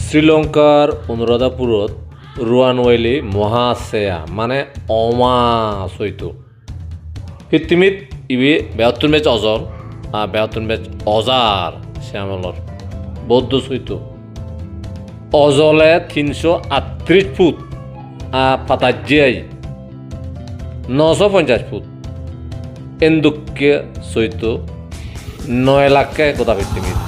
শ্রীলঙ্কার অনুরাধাপুরত রুয়ানওয়েলি মহাছেয়া মানে অমা চৈত পৃথিবীত ইবি 72 মেচ অজর আর 72 মেচ অজার শ্যামলর বৌদ্ধ চৈত অজলে 338 ফুট আর পাতাজিয়াই 950 ফুট এন্দুকে চৈত 9 লাখকে গোটা পৃথিবীত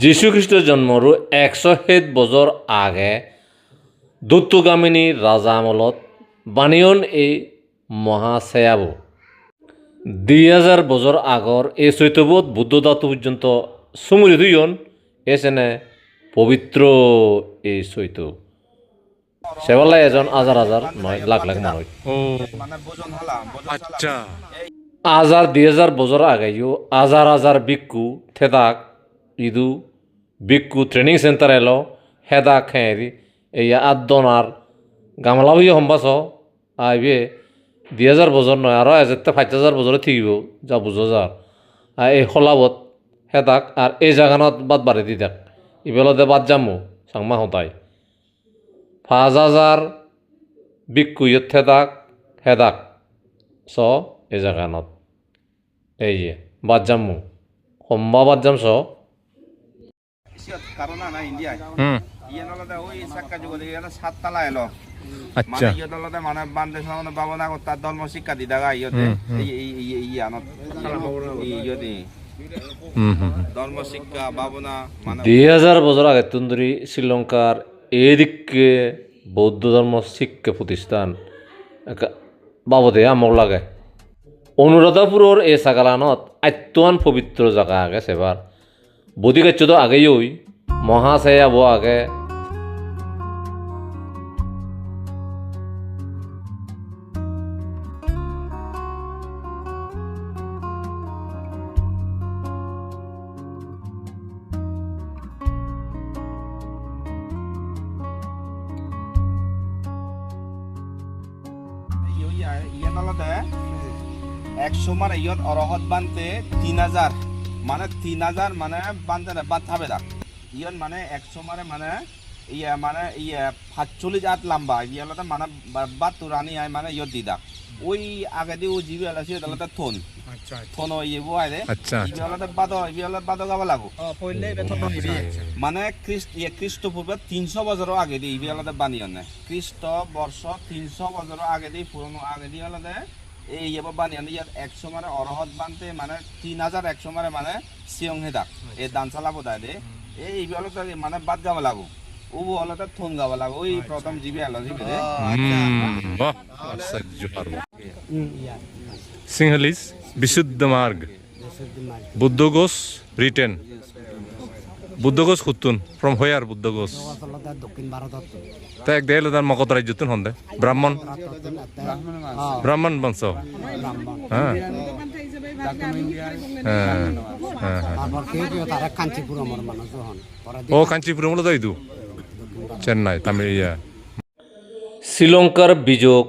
যীশুখ্ৰীষ্টৰ জন্মৰো 107 বছৰ আগে দত্তগামিনী ৰাজা আমলত বানিয়ন এই মহাছেয়াব 2000 বছর আগর এই চৈতবত বুদ্ধ ধাতু পর্যন্ত সুমুরি দুইজন এসেনে পবিত্র এই চৈত সেবালাই এজন হাজার হাজার নয় লাখ লাখ মানুষ আচ্ছা হাজার 2000 বছর আগেও হাজার হাজার ভিক্ষু থেদাক ইদু ভিক্ষু ট্রেনিং সেন্টার এলো হেদা খেঁরি এই আদনার গামলা বইয়ে সম্বাস আইবে 2000 বছর নয় আরও এজেতে 5000 বছরে থাকিব যা বুঝো যার আর এই হলাবত হেদাক আর এই জাগানত বাদ বাড়ি দি দেখ ইবেলতে বাদ যামু সাংমা হতাই 5000 ভিক্ষু ইয়ত হেদাক স এই জাগানত এই বাদ যামু সম্বা বাদ যাম স কারণা না ইন্ডিয়া ইয়ে নলতে ওই সাক্কা যুগ দিয়ে সাততলা এলো আচ্ছা মানে ইয়ে নলতে মানে বান্দে সামনে বাবনা তার ধর্ম শিক্ষা দি দাগা ইয়েতে এই আনত ইয়েতে ধর্ম শিক্ষা বাবনা মানে 2000 বছর আগে তুন্দরি শ্রীলঙ্কার এদিকে বৌদ্ধ ধর্ম শিক্ষা প্রতিষ্ঠান বাবদে আমক লাগে অনুরাধাপুরের এই সাগালানত আত্মান পবিত্র জায়গা আগে সেবার বদিকাচ্য তো আগেই ওই মহাছেয়া বো আগে ইয়ে নলতে 100 মানে ইয়ত অরহত বানতে 3000 মানে 3000 মানে বানতে বাদ থাবে দাক ইয়ন মানে 100 মানে ইয়ে মানে ইয়ে 45 আট লম্বা ইয়েলতে মানে বাদ তুরানি আই মানে ইয়ত দিদা ওই আগে দি ও জিবি আলাসি দলতে থন আচ্ছা থন ইয়ে বো আইরে আচ্ছা ইয়েলতে বাদ গাবা লাগো পইলে বেতন নিবি মানে খ্রিস্টপূর্বে 300 বছর আগে দি ইয়েলতে বানিয়নে খ্রিস্ট বর্ষ 300 বছর আগে দি পুরনো আগে দি হলতে এই ইয়ে বানিয়নে ইয়াত 100 মানে অরহত বানতে মানে 3100 মানে সিয়ং হেদা এই দানসালা বদা দে এই ইয়েলতে মানে বাদ গাবা লাগো ও হলতে থন গাবা লাগো ওই প্রথম জিবি আলাসি দে বাহ সজ্জুহার সিংহলিস বিশুদ্ধ মার্গ বুদ্ধঘোষ রিটেন বুদ্ধঘোষ খুতুন ফ্রম হোয়ার বুদ্ধঘোষ দক্ষিণ ভারতত তা এক দেহলে তার মকত রাজ্যতুন হন্দে ব্রাহ্মণ বংশ হ্যাঁ তারপর কেউ কেউ তারা কাঞ্চিপুরমের মানুষ হন ও কাঞ্চিপুরম হলো তাই চেন্নাই তামিল ইয়া শ্রীলঙ্কার বিযোগ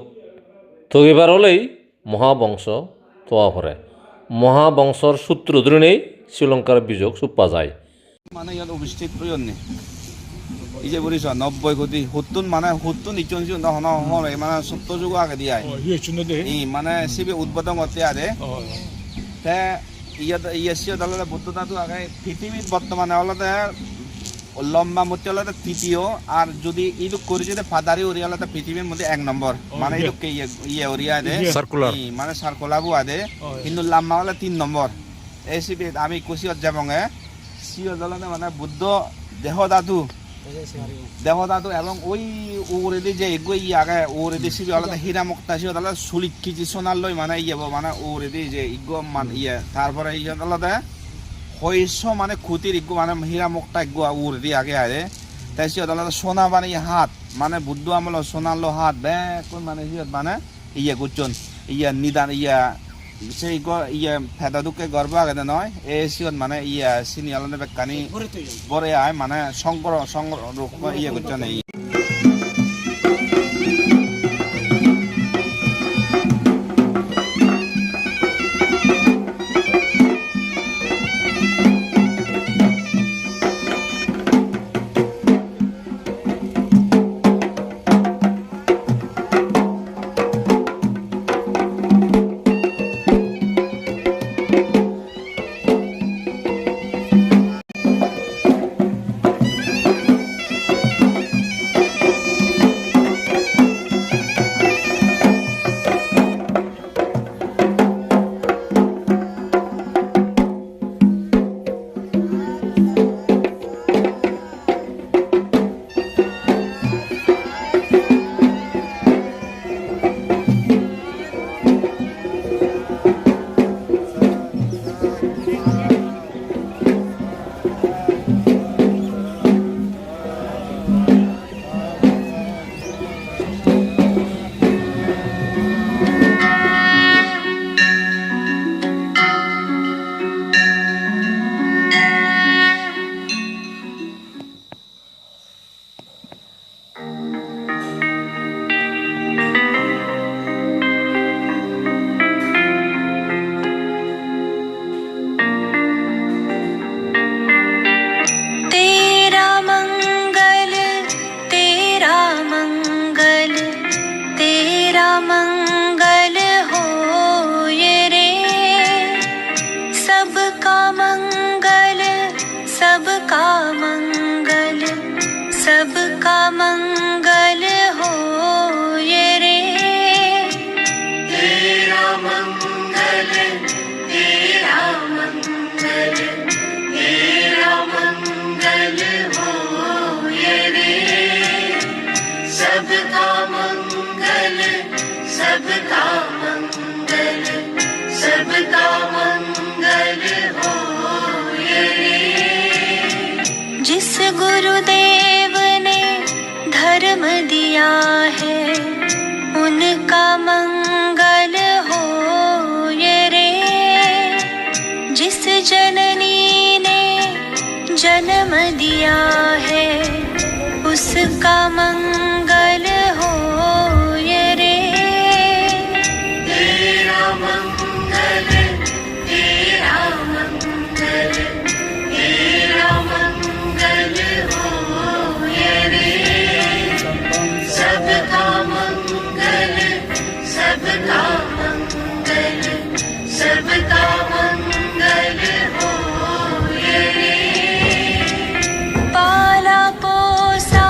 তৈবার হলেই মহাবংশ তোয়া পড়ে মহাবংশর সূত্র ধরে নেই শ্রীলঙ্কার বিযোগ সুপা যায় মানে ইয়াত অভিষ্ঠিত প্রয়োজন নেই এই যে বলিস 90 কোটি 70 মানে 70 নিচন হন হন মানে 70 যুগ আগে দিয়ে এই মানে সিবি উদ্বোধন করতে আরে তে ইয়াসিও দললে বুদ্ধ ধাতু আগে পৃথিবীর বর্তমানে হলতে লম্বা মূর্তি হলতে তৃতীয় আর যদি ইদু করে যদি ফাদারি ওরিয়া হলতে পৃথিবীর মধ্যে 1 নম্বর মানে ইদুকে ইয়ে ওরিয়া দে সার্কুলার মানে সার্কুলাবু আদে কিন্তু লম্বা হলে 3 নম্বর এই সিবি আমি কুশিয়ত যাবঙে সিও দলতে মানে বুদ্ধ দেহধাতু এবং ওই ওরেদি যে এগোই আগে ওরেদি সিবি হলতে হীরা মুক্তা সিও দলে সুলিক কিজি সোনার লই মানে ইয়ে মানে ওরেদি যে ইগো মান ইয়ে তারপরে ইয়ে দলতে হইস মানে খুতির ইগো মানে হীরা মুক্তা ইগো ওরেদি আগে আরে তাই সিও দলতে সোনা মানে হাত মানে বুদ্ধ আমল সোনার লো হাত বে কোন মানে সিও মানে ইয়ে গুচন ইয়া নিদান ইয়া সেই ইয়ে ফেদা দুকে গর্ব আগে নয় এই সিয়ন মানে ইয়া সিনি আলনে বেকানি বরে আয় মানে সংকর ইয়ে করছে না सबका मंगल हो ये रे। तेरा मंगल, तेरा मंगल, तेरा मंगल हो ये रे। सबका मंगल, सबका मंगल, सबका मंगल हो ये रे। जिस गुरुदेव ने धर्म दिया है उनका मंगल हो ये रे। जिस जननी ने जन्म दिया है उसका मंगल हो ये रे। तेरा मंगल, तेरा मंगल, तेरा मंगल हो ये रे। सबका मंगल, सबका मंगल, सबका मंगल हो ये रे। पाला पोसा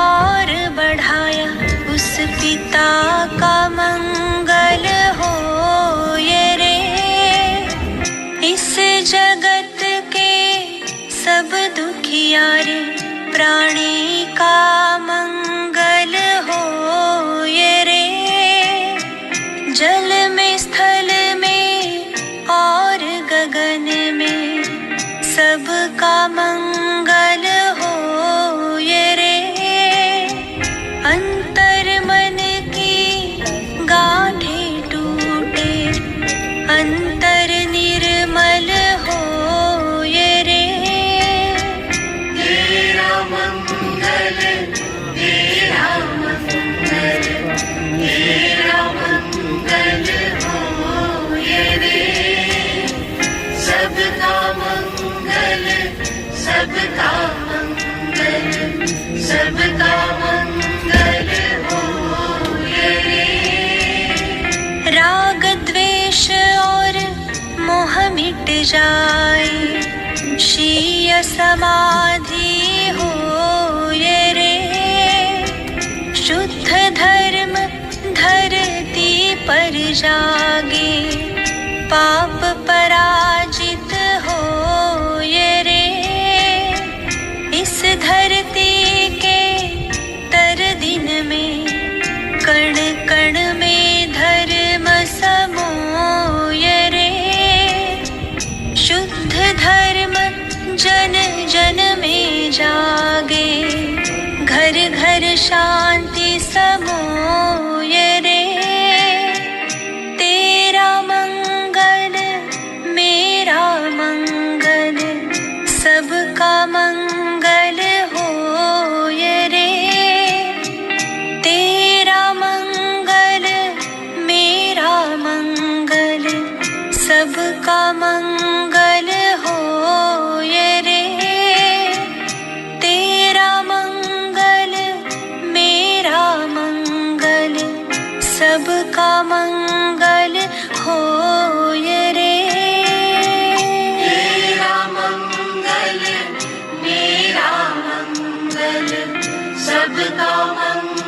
और बढ़ाया उस पिता का मंगल हो ये रे। इस जगत के सब दुखियारे प्राणी का मंगल हो ये रे। जल में, स्थल में और गगन में सबका मंगल हो ये रे। अंतर मन की गांठें टूटे, अंतर निर्मल हो ये रे। तेरा मंगल, तेरा मंगल, तेरा मंगल हो ये रे। सबका मंगल, सबका मंगल, सबका मंगल हो ये रे। राग द्वेष और मोह मिट जाए, शीय समाधि हो ये रे। शुद्ध धर्म धरती पर जागे, पाप पराजित हो ये रे। इस धरती के तर दिन में कण कण में धर्म समो ये रे। शुद्ध धर्म जन जन में जागे, घर घर शांति समो ये रे। तेरा मंगल, मेरा मंगल, सबका मंगल हो ये रे। तेरा मंगल, मेरा मंगल, सबका मंगल हो ये रे। तेरा मंगल, मेरा मंगल, सबका मंगल हो ये रे। तेरा मंगल, मेरा मंगल, सबका मंगल